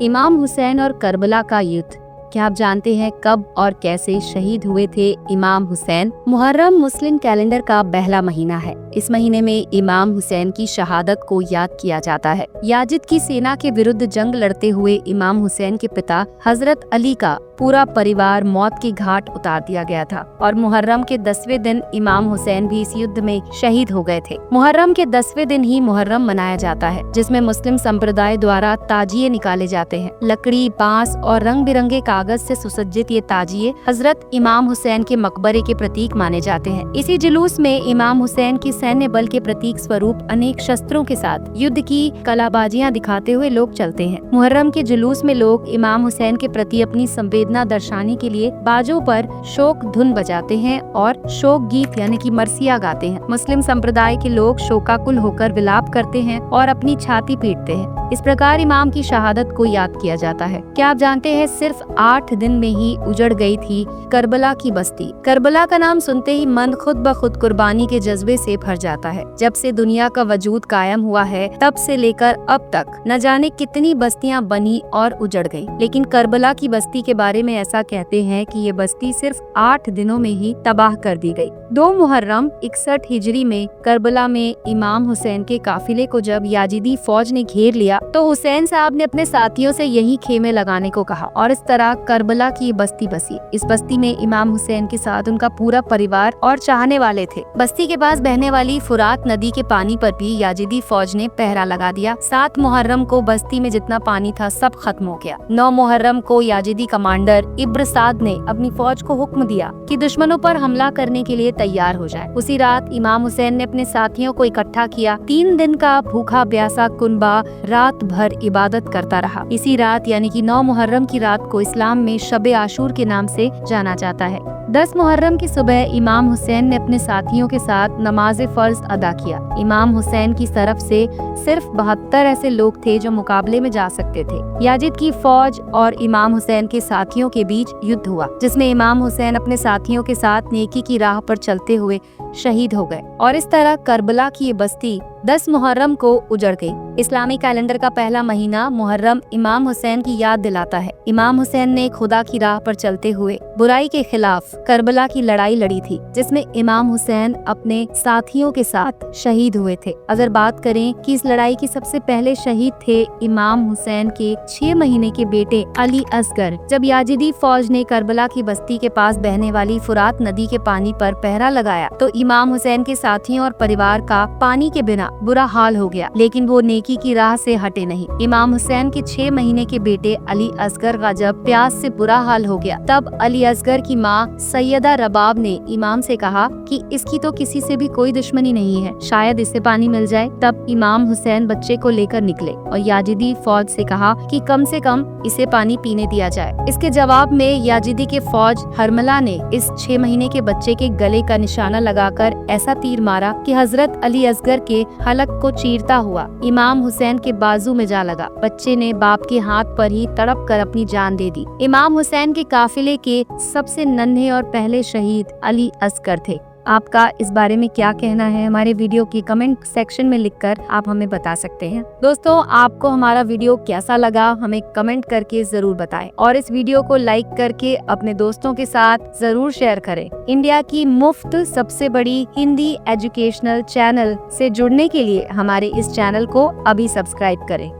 इमाम हुसैन और करबला का युद्ध। क्या आप जानते हैं कब और कैसे शहीद हुए थे इमाम हुसैन? मुहर्रम मुस्लिम कैलेंडर का पहला महीना है। इस महीने में इमाम हुसैन की शहादत को याद किया जाता है। याजिद की सेना के विरुद्ध जंग लड़ते हुए इमाम हुसैन के पिता हजरत अली का पूरा परिवार मौत की घाट उतार दिया गया था और मुहर्रम के 10वें दिन इमाम हुसैन भी इस युद्ध में शहीद हो गए थे। मुहर्रम के 10वें दिन ही मुहर्रम मनाया जाता है, जिसमें मुस्लिम संप्रदाय द्वारा ताजिए निकाले जाते हैं। लकड़ी, बांस और रंग बिरंगे कागज से सुसज्जित ये ताजिए हजरत इमाम हुसैन के मकबरे के प्रतीक माने जाते हैं। इसी जुलूस में इमाम हुसैन की सैन्य बल के प्रतीक स्वरूप अनेक शस्त्रों के साथ युद्ध की कलाबाजियां दिखाते हुए लोग चलते हैं। मुहर्रम के जुलूस में लोग इमाम हुसैन के प्रति अपनी संवेदना दर्शाने के लिए बाजों पर शोक धुन बजाते हैं और शोक गीत यानी कि मरसिया गाते हैं। मुस्लिम संप्रदाय के लोग शोकाकुल होकर विलाप करते हैं और अपनी छाती पीटते हैं। इस प्रकार इमाम की शहादत को याद किया जाता है। क्या आप जानते हैं सिर्फ 8 दिन में ही उजड़ गई थी करबला की बस्ती। करबला का नाम सुनते ही मन खुद ब खुद कुर्बानी के जज्बे से भर जाता है। जब से दुनिया का वजूद कायम हुआ है तब से लेकर अब तक न जाने कितनी बस्तियां बनी और उजड़ गई, लेकिन करबला की बस्ती के बारे में ऐसा कहते हैं कि ये बस्ती सिर्फ 8 दिनों में ही तबाह कर दी गई। 2 मुहर्रम 61 हिजरी में करबला में इमाम हुसैन के काफिले को जब याजिदी फौज ने घेर लिया तो हुसैन साहब ने अपने साथियों से यही खेमे लगाने को कहा और इस तरह करबला की बस्ती बसी। इस बस्ती में इमाम हुसैन के साथ उनका पूरा परिवार और चाहने वाले थे। बस्ती के पास बहने वाली फुरात नदी के पानी पर भी याजिदी फौज ने पहरा लगा दिया। 7 मुहर्रम को बस्ती में जितना पानी था सब खत्म हो गया। 9 मुहर्रम को याजिदी कमांडर इब्न साद ने अपनी फौज को हुक्म दिया कि दुश्मनों पर हमला करने के लिए तैयार हो जाए। उसी रात इमाम हुसैन ने अपने साथियों को इकट्ठा किया। 3 दिन का भूखा प्यासा कुनबा रात भर इबादत करता रहा। इसी रात यानी कि 9 मुहर्रम की रात को इस्लाम में शब आशूर के नाम से जाना जाता है। 10 मुहर्रम की सुबह इमाम हुसैन ने अपने साथियों के साथ नमाज फर्ज अदा किया। इमाम हुसैन की तरफ से सिर्फ 72 ऐसे लोग थे जो मुकाबले में जा सकते थे। याजिद की फौज और इमाम हुसैन के साथियों के बीच युद्ध हुआ, जिसमें इमाम हुसैन अपने साथियों के साथ नेकी की राह पर चलते हुए शहीद हो गए और इस तरह करबला की ये बस्ती 10 मुहर्रम को उजड़ गई। इस्लामी कैलेंडर का पहला महीना मुहर्रम इमाम हुसैन की याद दिलाता है। इमाम हुसैन ने खुदा की राह पर चलते हुए बुराई के खिलाफ करबला की लड़ाई लड़ी थी, जिसमें इमाम हुसैन अपने साथियों के साथ शहीद हुए थे। अगर बात करें कि इस लड़ाई के सबसे पहले शहीद थे इमाम हुसैन के 6 महीने के बेटे अली असगर। जब याजिदी फौज ने करबला की बस्ती के पास बहने वाली फुरात नदी के पानी पर पहरा लगाया तो इमाम हुसैन के साथियों और परिवार का पानी के बिना बुरा हाल हो गया, लेकिन वो नेकी की राह से हटे नहीं। इमाम हुसैन के 6 महीने के बेटे अली असगर का जब प्यास से बुरा हाल हो गया तब अली असगर की माँ सैयदा रबाब ने इमाम से कहा कि इसकी तो किसी से भी कोई दुश्मनी नहीं है, शायद इससे पानी मिल जाए। तब इमाम हुसैन बच्चे को लेकर निकले और याजिदी फौज से कहा कि कम से कम इसे पानी पीने दिया जाए। इसके जवाब में याजिदी के फौज हरमला ने इस 6 महीने के बच्चे के गले का निशाना लगाकर ऐसा तीर मारा कि हजरत अली असगर के हलक को चीरता हुआ इमाम हुसैन के बाजू में जा लगा। बच्चे ने बाप के हाथ पर ही तड़प कर अपनी जान दे दी। इमाम हुसैन के काफिले के सबसे नन्हे और पहले शहीद अली असगर थे। आपका इस बारे में क्या कहना है? हमारे वीडियो की कमेंट सेक्शन में लिखकर आप हमें बता सकते हैं। दोस्तों, आपको हमारा वीडियो कैसा लगा हमें कमेंट करके जरूर बताएं और इस वीडियो को लाइक करके अपने दोस्तों के साथ जरूर शेयर करें। इंडिया की मुफ्त सबसे बड़ी हिंदी एजुकेशनल चैनल से जुड़ने के लिए हमारे इस चैनल को अभी सब्सक्राइब करें।